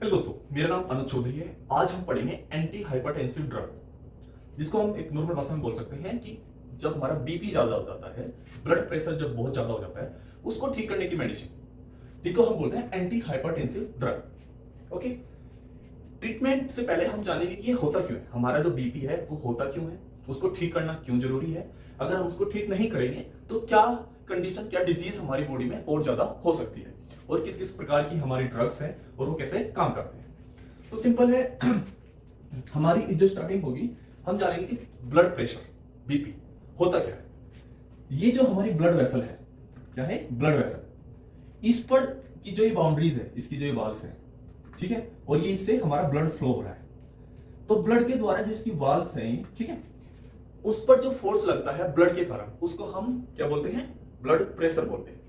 Hello दोस्तों, मेरा नाम अनुज चौधरी है। आज हम पढ़ेंगे एंटी हाइपरटेंसिव ड्रग, जिसको हम एक नॉर्मल भाषा में बोल सकते हैं कि जब हमारा बीपी ज्यादा हो जाता है, ब्लड प्रेशर जब बहुत ज्यादा हो जाता है, उसको ठीक करने की मेडिसिन, जिसको हम बोलते हैं anti hypertensive drug. Okay, treatment से पहले हम जानेंगे कि ये होता क्यों है, हमारा जो बीपी है वो होता क्यों है, उसको ठीक करना क्यों जरूरी है, अगर हम उसको ठीक नहीं करेंगे तो क्या कंडीशन, क्या डिजीज हमारी बॉडी में और ज्यादा हो सकती है, और किस किस प्रकार की हमारी ड्रग्स हैं और वो कैसे काम करते हैं। तो सिंपल है हमारी जो स्टार्टिंग होगी, हम जानेंगे कि ब्लड प्रेशर, बीपी होता क्या है। ये जो हमारी ब्लड वेसल है, क्या है ब्लड वेसल, इस पर की जो ये बाउंड्रीज है, इसकी जो ये वाल्स है, ठीक है, और ये इससे हमारा ब्लड फ्लो हो रहा है। तो ब्लड के द्वारा जो इसकी वाल्स हैं, ठीक है, उस पर जो फोर्स लगता है ब्लड के कारण, उसको हम क्या बोलते हैं, ब्लड प्रेशर बोलते हैं।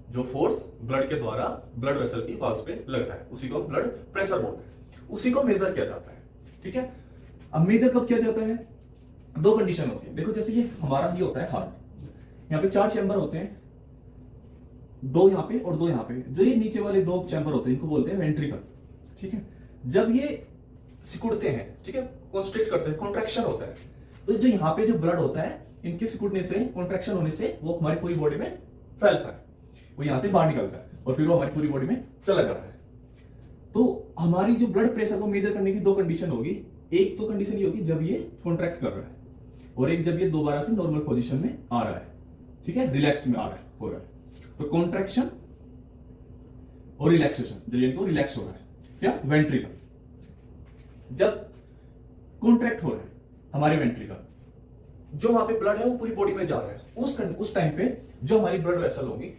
जो फोर्स ब्लड के द्वारा ब्लड वेसल की वाल्स पे लगता है, उसी को ब्लड प्रेशर बोलते हैं, उसी को मेजर किया जाता है। ठीक है, अब मेजर कब किया जाता है, दो कंडीशन होती है। देखो जैसे ये हमारा ही होता है हार्ट, यहाँ पे 4 चैम्बर होते हैं, 2 यहाँ पे और 2 यहाँ पे। जो ये नीचे वाले 2 चैम्बर होते हैं, इनको बोलते हैं वेंट्रिकल। ठीक है, जब ये सिकुड़ते हैं, ठीक है, कॉन्स्ट्रिक्ट करते हैं, कॉन्ट्रैक्शन होता है, तो जो यहाँ पे जो ब्लड होता है, इनके सिकुड़ने से, कॉन्ट्रैक्शन होने से वो हमारी पूरी बॉडी में फैलता है, वो यहां से बाहर निकलता है और फिर वो हमारी पूरी बॉडी में चला जाता है। तो हमारी जो ब्लड प्रेशर को मेजर करने की 2 कंडीशन होगी। एक तो कंडीशन ये होगी जब ये कॉन्ट्रैक्ट कर रहा है, और एक जब ये दोबारा से नॉर्मल पोजीशन में आ रहा है, ठीक है, रिलैक्स में आ रहा है, हो रहा है। तो कॉन्ट्रैक्शन और रिलैक्सेशन, जब इनको रिलैक्स हो रहा है, क्या वेंट्रिकल, जब कॉन्ट्रैक्ट हो रहा है हमारे वेंट्रिकल, जो वहां पे ब्लड है वो पूरी बॉडी में जा रहा है, उस टाइम पे जो हमारी ब्लड वेसल होगी,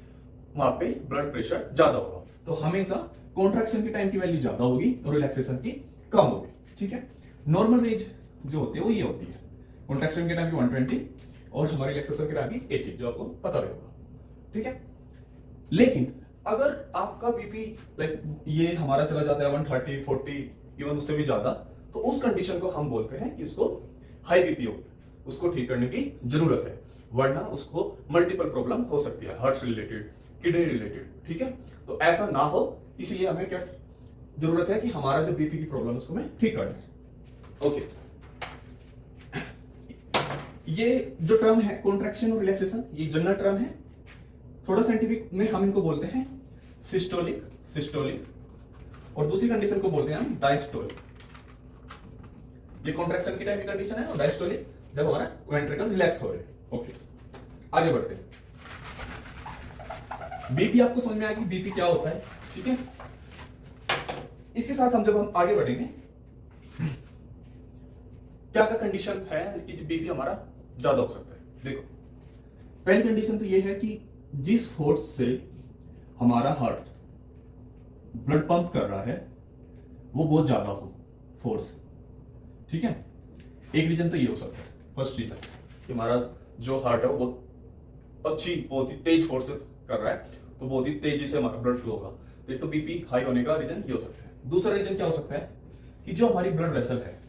वहां पे ब्लड प्रेशर ज्यादा होगा। तो हमेशा कॉन्ट्रैक्शन के टाइम की वैल्यू ज्यादा होगी और रिलैक्सेशन की कम होगी। ठीक है, नॉर्मल रेंज जो होती है वो ये होती है, कॉन्ट्रैक्शन के टाइम की 120 और हमारे रिलैक्सेशन के टाइम की 80, जो आपको पता रहेगा। ठीक है, लेकिन अगर आपका बीपी लाइक ये हमारा चला जाता है 130, 40, इवन उससे भी ज्यादा, तो उस कंडीशन को हम बोलते हैं कि उसको हाई बीपी हो, उसको ठीक करने की जरूरत है, वरना उसको मल्टीपल प्रॉब्लम हो सकती है, हार्ट से रिलेटेड, किडनी रिलेटेड। ठीक है, तो ऐसा ना हो, इसीलिए हमें क्या जरूरत है कि हमारा जो बीपी की प्रॉब्लम उसको हमें ठीक करना है। ओके, ये जो टर्म है कॉन्ट्रैक्शन और रिलैक्सेशन, ये जनरल टर्म है। थोड़ा साइंटिफिक में हम इनको बोलते हैं सिस्टोलिक, और दूसरी कंडीशन को बोलते हैं हम डायस्टोलिक। ये कॉन्ट्रैक्शन की टाइप की कंडीशन है, और डायस्टोलिक जब हमारा वेंट्रिकल रिलैक्स हो रहे हैं। ओके, आगे बढ़ते हैं। बीपी आपको समझ में आएगी बीपी क्या होता है। ठीक है, इसके साथ हम आगे बढ़ेंगे, क्या क्या कंडीशन है इसकी बीपी हमारा ज्यादा हो सकता है। देखो, पहली कंडीशन तो ये है कि जिस फोर्स से हमारा हार्ट ब्लड पंप कर रहा है वो बहुत ज्यादा हो, फोर्स। ठीक है, एक रीजन तो ये हो सकता है, फर्स्ट रीजन कि हमारा जो हार्ट है वो बहुत ही तेज फोर्स कर रहा है, तो बहुत ही तेजी से हमारा ब्लड फ्लो होगा। तो एक तो बीपी हाई होने का रीजन ये हो सकता है। दूसरा रीजन क्या हो सकता है कि जो हमारी ब्लड वेसल है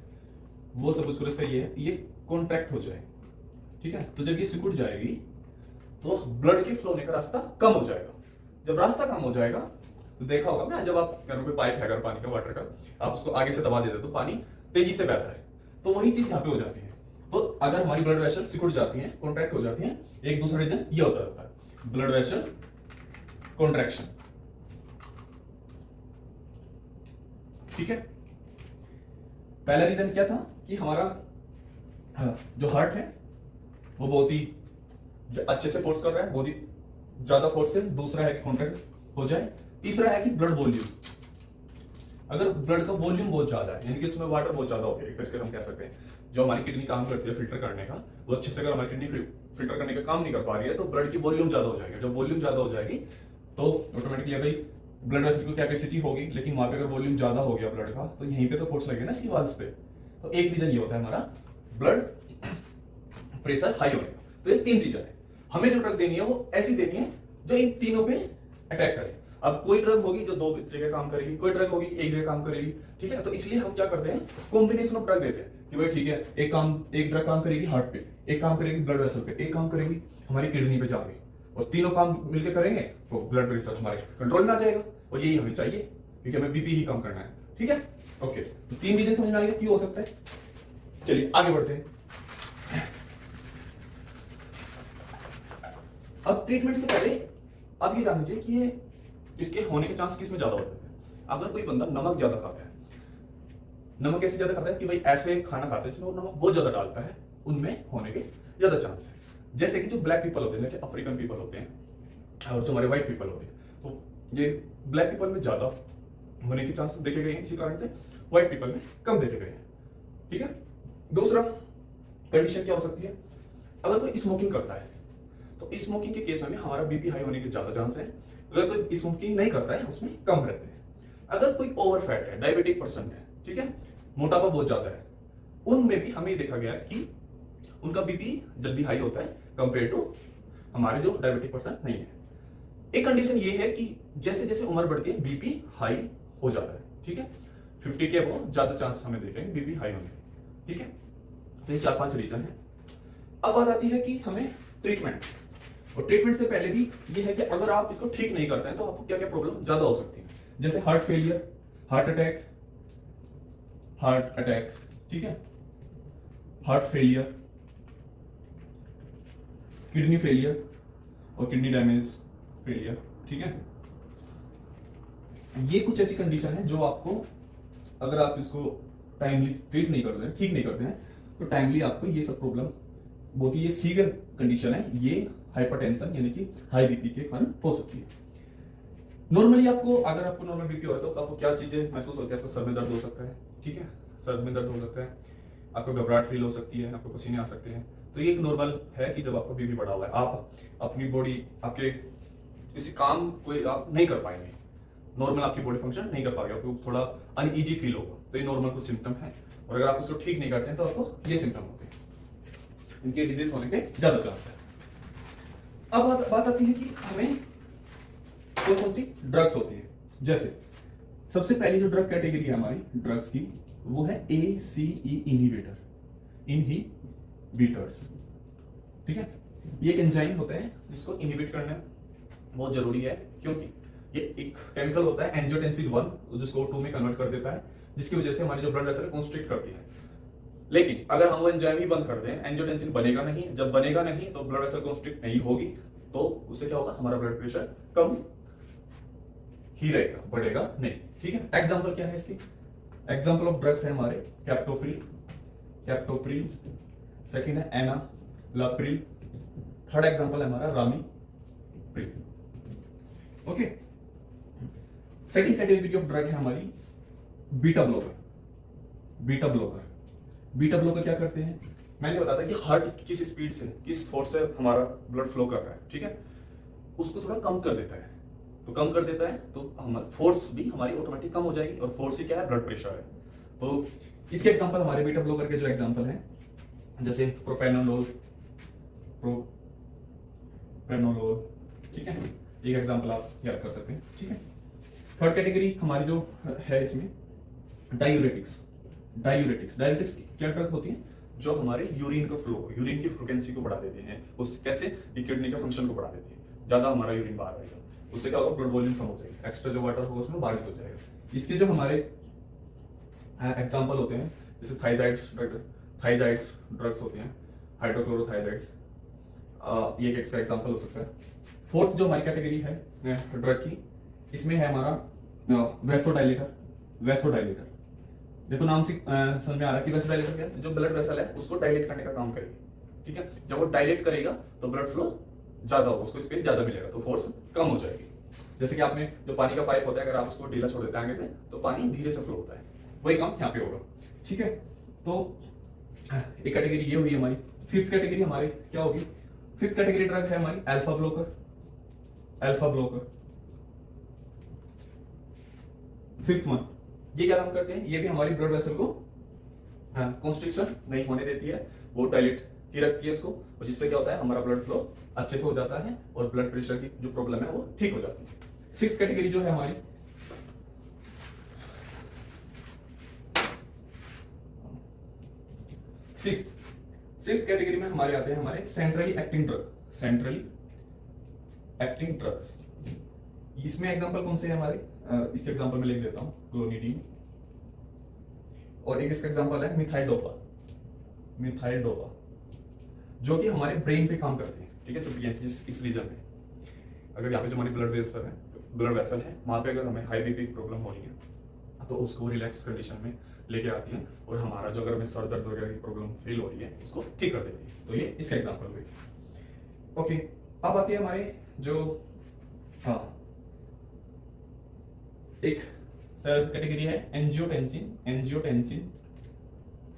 वो सपोज करो इसका ये कॉन्ट्रैक्ट हो जाए। ठीक है, तो जब ये सिकुड़ जाएगी तो ब्लड के फ्लो होने का रास्ता कम हो जाएगा। जब रास्ता कम हो जाएगा तो देखा होगा ना, जब आप घर पे पाइप है अगर पानी का, वाटर का, आप उसको आगे से दबा देते तो पानी तेजी से बहता है, तो वही चीज यहाँ पे हो जाती है। तो अगर हमारी ब्लड वेसल सिकुड़ जाती है, कॉन्ट्रैक्ट हो जाती है, एक दूसरा रीजन ये हो जाता है, ब्लड वेसल कॉन्ट्रैक्शन। ठीक है, पहला रीजन क्या था कि हमारा जो हार्ट है वो बहुत ही अच्छे से फोर्स कर रहा है, बहुत ही ज्यादा फोर्स से। दूसरा है कि कॉन्ट्रैक्ट हो जाए। तीसरा है कि ब्लड वॉल्यूम, अगर ब्लड का वॉल्यूम बहुत ज्यादा है, यानी कि उसमें वाटर बहुत ज्यादा हो गया, एक तरीके से हम कह सकते हैं, जो हमारी किडनी काम करती है फिल्टर करने का, वो अच्छे से अगर हमारी किडनी फिल्टर करने का काम नहीं कर पा रही है, तो ब्लड की वॉल्यूम ज्यादा हो जाएगी। जब वॉल्यूम ज्यादा हो जाएगी तो ऑटोमेटिकली भाई ब्लड वेसल की कैपेसिटी होगी, लेकिन वहां पे अगर वॉल्यूम ज्यादा हो गया ब्लड का, तो यहीं पे तो फोर्स लगेगा ना इसकी वाल्स पे। तो एक रीजन ये होता है हमारा ब्लड प्रेशर हाई होने का। तो ये 3 रीजन है। हमें जो ड्रग देनी है वो ऐसी देनी है जो इन तीनों पे अटैक करे। अब कोई ड्रग होगी जो 2 जगह काम करेगी, कोई ड्रग होगी 1 जगह काम करेगी। ठीक है, तो इसलिए हम क्या करते हैं, कॉम्बिनेशन ऑफ ड्रग देते हैं कि भाई ठीक है, एक ड्रग काम करेगी हार्ट पे, एक काम करेगी ब्लड वेसल पे, एक काम करेगी हमारी किडनी पे जाके, और तीनों काम मिलकर करेंगे तो ब्लड प्रेशर हमारे कंट्रोल में आ जाएगा। और यही हमें चाहिए, क्योंकि हमें बीपी ही कम करना है, ठीक है, ओके। तो 3 रीजन समझ में आ गया क्यों हो सकता है। चलिए आगे बढ़ते हैं। अब ट्रीटमेंट से पहले आप ये जान लीजिए कि ये इसके होने के चांस किस में ज्यादा होते हैं। अगर कोई बंदा नमक ज्यादा खाता है, नमक कैसे ज्यादा खाता है कि भाई ऐसे खाना खाते हैं जिसमें वो नमक बहुत ज्यादा डालता है, उनमें होने के ज्यादा चांस है। जैसे कि जो ब्लैक पीपल होते हैं, अफ्रीकन पीपल होते हैं और जो हमारे व्हाइट पीपल होते हैं, तो ये ब्लैक पीपल में ज्यादा होने के चांस देखे गए हैं, इसी कारण से व्हाइट पीपल में कम देखे गए हैं। ठीक है, दूसरा कंडीशन क्या हो सकती है, अगर कोई स्मोकिंग करता है तो स्मोकिंग के केस में हमारा बीपी हाई होने के ज्यादा चांस है। अगर कोई स्मोकिंग नहीं करता है उसमें कम रहते हैं। अगर कोई ओवर फैट है, डायबिटिक पर्सन है, ठीक है, मोटापा बहुत ज्यादा है, उनमें भी हमें देखा गया कि उनका बीपी जल्दी हाई होता है कंपेयर टू हमारे जो डायबिटिक पर्सन नहीं है। एक कंडीशन ये है कि जैसे जैसे उम्र बढ़ती है बीपी हाई हो जाता है। ठीक है, 50 के अबव ज्यादा चांस हमें देखेंगे बीपी हाई होने के। ठीक है, तो ये 4-5 रीजन है। अब बात आती है कि हमें ट्रीटमेंट, और ट्रीटमेंट से पहले भी ये है कि अगर आप इसको ठीक नहीं करते हैं तो आपको क्या क्या प्रॉब्लम ज्यादा हो सकती है, जैसे हार्ट फेलियर, हार्ट अटैक, ठीक है, हार्ट फेलियर, किडनी फेलियर और किडनी डैमेज फेलियर। ठीक है, ये कुछ ऐसी कंडीशन है जो आपको, अगर आप इसको टाइमली ट्रीट नहीं करते हैं, ठीक नहीं करते हैं, तो टाइमली आपको ये सब प्रॉब्लम, बहुत ही ये सीवियर कंडीशन है, ये हाइपरटेंशन यानी कि हाई बीपी के कारण हो सकती है। नॉर्मली आपको, अगर आपको नॉर्मल बीपी हो रहा है तो आपको क्या चीजें महसूस होती है, आपको सर में दर्द हो सकता है, ठीक है, सर में दर्द हो सकता है, आपको घबराहट फील हो सकती है, आपको पसीने आ सकते हैं। तो ये एक नॉर्मल है कि जब आपका बीपी बढ़ा हुआ है, आप अपनी बॉडी, आपके किसी काम को आप नहीं कर पाएंगे, नॉर्मल आपकी बॉडी फंक्शन नहीं कर पाएगी, आपको थोड़ा अनईजी फील होगा, तो ये नॉर्मल कुछ सिम्टम है। और अगर आप उसको ठीक नहीं करते हैं तो आपको ये सिम्टम होते हैं, इनके डिजीज होने के ज्यादा चांस है। अब बात आती है कि हमें कौन कौन सी ड्रग्स होती है। जैसे सबसे पहली जो ड्रग कैटेगरी है हमारी ड्रग्स की, वो है ACE इनहिबिटर्स। ठीक है, ये एक एंजाइम होता है जिसको इनहिबिट करना बहुत जरूरी है, क्योंकि ये एक केमिकल होता है एंजियोटेंसिन 1 जिसको O2 में कन्वर्ट कर देता है, जिसकी वजह से हमारी जो ब्लड वेसल कंस्ट्रिक्ट करती है। लेकिन अगर हम वो एंजाइम ही बंद कर दें, एंजियोटेंसिन बनेगा नहीं, जब बनेगा नहीं तो ब्लड वेसल कंस्ट्रिक्ट नहीं होगी, तो उससे क्या होगा, हमारा ब्लड प्रेशर कम ही रहेगा, बढ़ेगा नहीं। ठीक है, एग्जांपल क्या है इसकी, एग्जांपल ऑफ ड्रग्स है हमारे कैप्टोप्रिल, सेकंड है एनालाप्रिल, थर्ड एग्जांपल है हमारा ramipril. Okay, second category of drug है हमारी बीटा ब्लॉकर क्या करते हैं, मैंने बताया था कि हार्ट किस स्पीड से, किस फोर्स से हमारा ब्लड फ्लो कर रहा है, ठीक है, उसको थोड़ा कम कर देता है। तो कम कर देता है तो हमारी फोर्स भी हमारी ऑटोमेटिक कम हो जाएगी, और फोर्स ही क्या है, ब्लड प्रेशर है। तो इसके एग्जांपल हमारे बीटा ब्लॉकर के जो एग्जांपल हैं, जैसे प्रोपेनोलोल, ठीक है, एक एग्जांपल आप याद कर सकते हैं। ठीक है, थर्ड कैटेगरी हमारी जो है इसमें डायूरेटिक्स क्या ड्रग होती है, जो हमारे यूरिन का फ्लो, यूरिन की फ्रिक्वेंसी को बढ़ा देते हैं, उससे कैसे, किडनी का फंक्शन को बढ़ा देती है, ज्यादा हमारा यूरिन बाहर आएगा, उससे क्या होगा, ब्लड वॉल्यूम कम हो जाएगा, एक्स्ट्रा जो वाटर होगा उसमें बाहर हो जाएगा। इसके जो हमारे एग्जांपल होते हैं, जैसे थाइजाइड्स ड्रग्स होते हैं, हाइड्रोक्लोरोथाइजाइड्स, ये एक इसका एग्जांपल हो सकता है। फोर्थ जो हमारी कैटेगरी है ड्रग की, इसमें है हमारा वैसोडाइलेटर। देखो नाम से समझ में आ रहा है कि वैसोडाइलेटर क्या है, जो ब्लड वेसल है उसको डायलेट करने का काम करेगी। ठीक है, जब वो डायलेट करेगा तो ब्लड फ्लो ज्यादा होगा, उसको स्पेस ज्यादा मिलेगा, तो फोर्स कम हो जाएगी। जैसे कि आपने जो पानी का पाइप होता है, अगर आप उसको ढीला छोड़ देते हैं आगे से, तो पानी धीरे से फ्लो होता है, वही काम यहाँ पे होगा। ठीक है, तो एक कैटेगरी ये हुई हमारी। फिफ्थ कैटेगरी हमारी क्या होगी, फिफ्थ कैटेगरी ड्रग है हमारी अल्फा ब्लॉकर। फिफ्थ वन, ये क्या काम करते हैं, ये भी हमारी ब्लड वेसल को कंस्ट्रिक्शन नहीं होने देती है, वो डायलेट ही रखती है इसको, और जिससे क्या होता है, हमारा ब्लड फ्लो अच्छे से हो जाता है और ब्लड प्रेशर की जो प्रॉब्लम है वो ठीक हो जाती है। सिक्स्थ कैटेगरी जो है हमारी सिक्स्थ कैटेगरी में हमारे आते हैं हमारे सेंट्रली एक्टिंग ड्रग्स। इसमें एग्जांपल कौन से हैं हमारे, इसके एग्जांपल में लिख देता हूं, क्लोनिडीन, और एक इसका एग्जांपल है मिथाइल डोपा, जो कि हमारे ब्रेन पे काम करते हैं, ठीक है। तो इस रीजन में अगर यहाँ पे जो हमारी ब्लड वेसल है वहाँ पे अगर हमें हाई बीपी की प्रॉब्लम हो रही है तो उसको रिलैक्स कंडीशन में लेके आती है, और हमारा जो अगर हमें सर दर्द वगैरह की प्रॉब्लम फील हो रही है उसको ठीक कर देती है। तो ये इसका एग्जांपल हुई। ओके, अब आती है हमारे जो एक कैटेगरी है एंजियोटेंसिन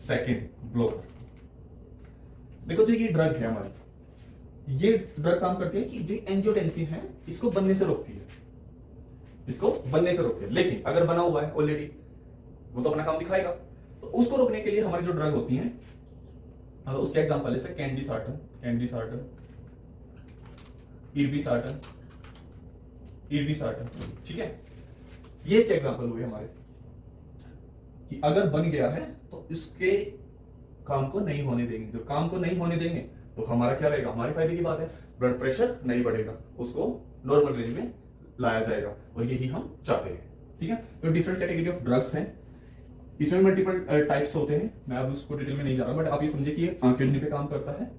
सेकंड ब्लॉकर। देखो जो ये ड्रग है हमारी, ये ड्रग काम करती है कि जो एंजियोटेंसिन है इसको बनने से रोकती है, लेकिन अगर बना हुआ है ऑलरेडी वो तो अपना काम दिखाएगा। तो उसको रोकने के लिए हमारी जो ड्रग होती है उसके एग्जांपल जैसे कैंडी इर्बिसार्टन, ठीक है। ये इसके एग्जांपल हुए हमारे कि अगर बन गया है तो इसके काम को नहीं होने देंगे। जब काम को नहीं होने देंगे तो हमारा क्या रहेगा, हमारे फायदे की बात है, ब्लड प्रेशर नहीं बढ़ेगा, उसको नॉर्मल रेंज में लाया जाएगा, और यही हम चाहते हैं, ठीक है। तो डिफरेंट कैटेगरी ऑफ ड्रग्स हैं, इसमें मल्टीपल टाइप्स होते हैं। मैं अब उसको डिटेल में नहीं जा रहा, बट आप ये समझिए कि ये किडनी पे काम करता है,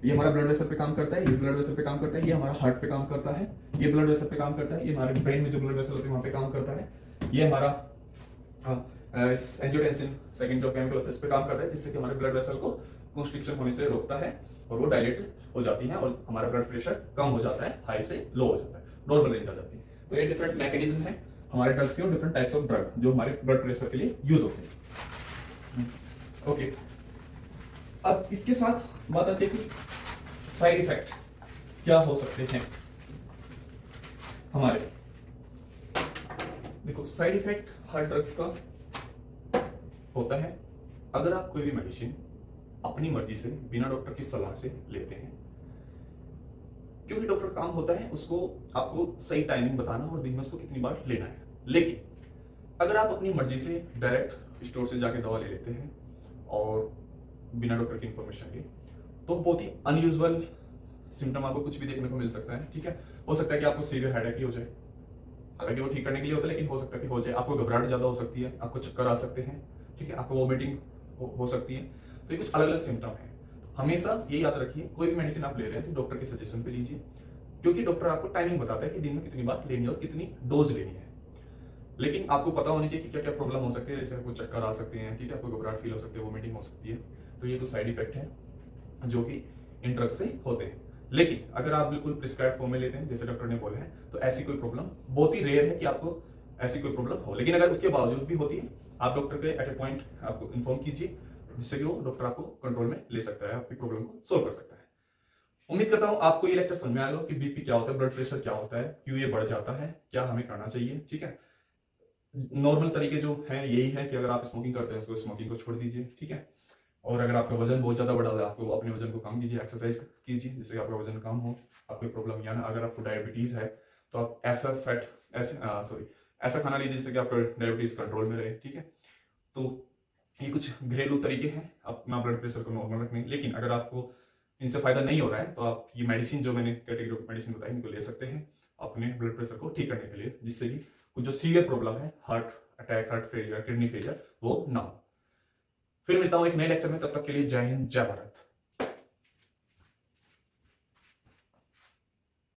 ये हमारा ब्लड वेसल पे काम करता है, ये ब्लड वेसल पे काम करता है, ये हमारा हार्ट पे काम करता है, ये ब्लड वेसल पे काम करता है, ये हमारे ब्रेन में जो ब्लड वेसल होते हैं वहां पे काम करता है, ये हमारा एंजियोटेंसिन सेकंड जो केमिकल होता है इस पे काम करता है, जिससे कि हमारे ब्लड वेसल को कंस्ट्रिक्शन होने से रोकता है और वो डायलेट हो जाती है, और हमारा ब्लड प्रेशर कम हो जाता है, हाई से लो हो जाता है, नॉर्मल रेंज आ जाती है। तो ये डिफरेंट मैकेनिज्म है हमारे ड्रग्स के, और डिफरेंट टाइप्स ऑफ ड्रग जो हमारे ब्लड प्रेशर के लिए यूज होते हैं। ओके, अब इसके साथ बात आती है कि साइड इफेक्ट क्या हो सकते हैं हमारे। देखो साइड इफेक्ट हर ड्रग्स का होता है अगर आप कोई भी मेडिसिन अपनी मर्जी से बिना डॉक्टर की सलाह से लेते हैं, क्योंकि डॉक्टर का काम होता है उसको आपको सही टाइमिंग बताना और दिन में उसको कितनी बार लेना है। लेकिन अगर आप अपनी मर्जी से डायरेक्ट स्टोर से जाके दवा ले लेते हैं और बिना डॉक्टर की इंफॉर्मेशन के, तो बहुत ही अनयूजुअल सिम्टम आपको कुछ भी देखने को मिल सकता है, ठीक है। हो सकता है कि आपको सीवियर हेडेक ही हो जाए, हालांकि वो ठीक करने के लिए होता है, लेकिन हो सकता है कि हो जाए। आपको घबराहट ज्यादा हो सकती है, आपको चक्कर आ सकते हैं, ठीक है, आपको वोमिटिंग हो सकती है। तो ये कुछ अलग अलग सिम्टम है। हमेशा ये याद रखिए, कोई भी मेडिसिन आप ले रहे हैं तो डॉक्टर के सजेशन पे लीजिए, क्योंकि डॉक्टर आपको टाइमिंग बताता है कि दिन में कितनी बार लेनी है और कितनी डोज लेनी है। लेकिन आपको पता होनी चाहिए कि क्या क्या प्रॉब्लम हो सकती है, जैसे आपको चक्कर आ सकते हैं, ठीक है, आपको घबराहट फील हो सकती है, वोमिटिंग हो सकती है। तो ये कुछ साइड इफेक्ट है जो कि इन ड्रग्स से होते हैं। लेकिन अगर आप बिल्कुल प्रिस्क्राइब फॉर्म में लेते हैं जैसे डॉक्टर ने बोला है, तो ऐसी कोई प्रॉब्लम बहुत ही रेयर है कि आपको ऐसी कोई प्रॉब्लम हो। लेकिन अगर उसके बावजूद भी होती है, आप डॉक्टर के एट ए पॉइंट आपको इन्फॉर्म कीजिए, जिससे कि वो डॉक्टर आपको कंट्रोल में ले सकता है, आपकी प्रॉब्लम को सोल्व कर सकता है। उम्मीद करता हूं आपको ये लेक्चर समझ में आएगा कि बीपी क्या होता है, ब्लड प्रेशर क्या होता है, क्यों ये बढ़ जाता है, क्या हमें करना चाहिए, ठीक है। नॉर्मल तरीके जो है यही है कि अगर आप स्मोकिंग करते हैं उसको स्मोकिंग को छोड़ दीजिए, ठीक है। और अगर आपका वजन बहुत ज्यादा बढ़ा हुआ है, आपको अपने वजन को कम कीजिए, एक्सरसाइज कीजिए जिससे आपका वजन कम हो, आपको प्रॉब्लम या ना। अगर आपको डायबिटीज है तो आप ऐसा खाना लीजिए जिससे कि आपका डायबिटीज कंट्रोल में रहे, ठीक है। तो ये कुछ घरेलू तरीके हैं अपना ब्लड प्रेशर को नॉर्मल रखने। लेकिन अगर आपको इनसे फायदा नहीं हो रहा है तो आप ये मेडिसिन जो मैंने कैटेगरी ऑफ मेडिसिन बताई इनको ले सकते हैं अपने ब्लड प्रेशर को ठीक करने के लिए, जिससे कि कुछ जो सीवियर प्रॉब्लम है, heart attack, heart failure, kidney failure, वो ना हो। फिर मिलता हूं एक नए लेक्चर में, तब तक के लिए जय हिंद, जय भारत।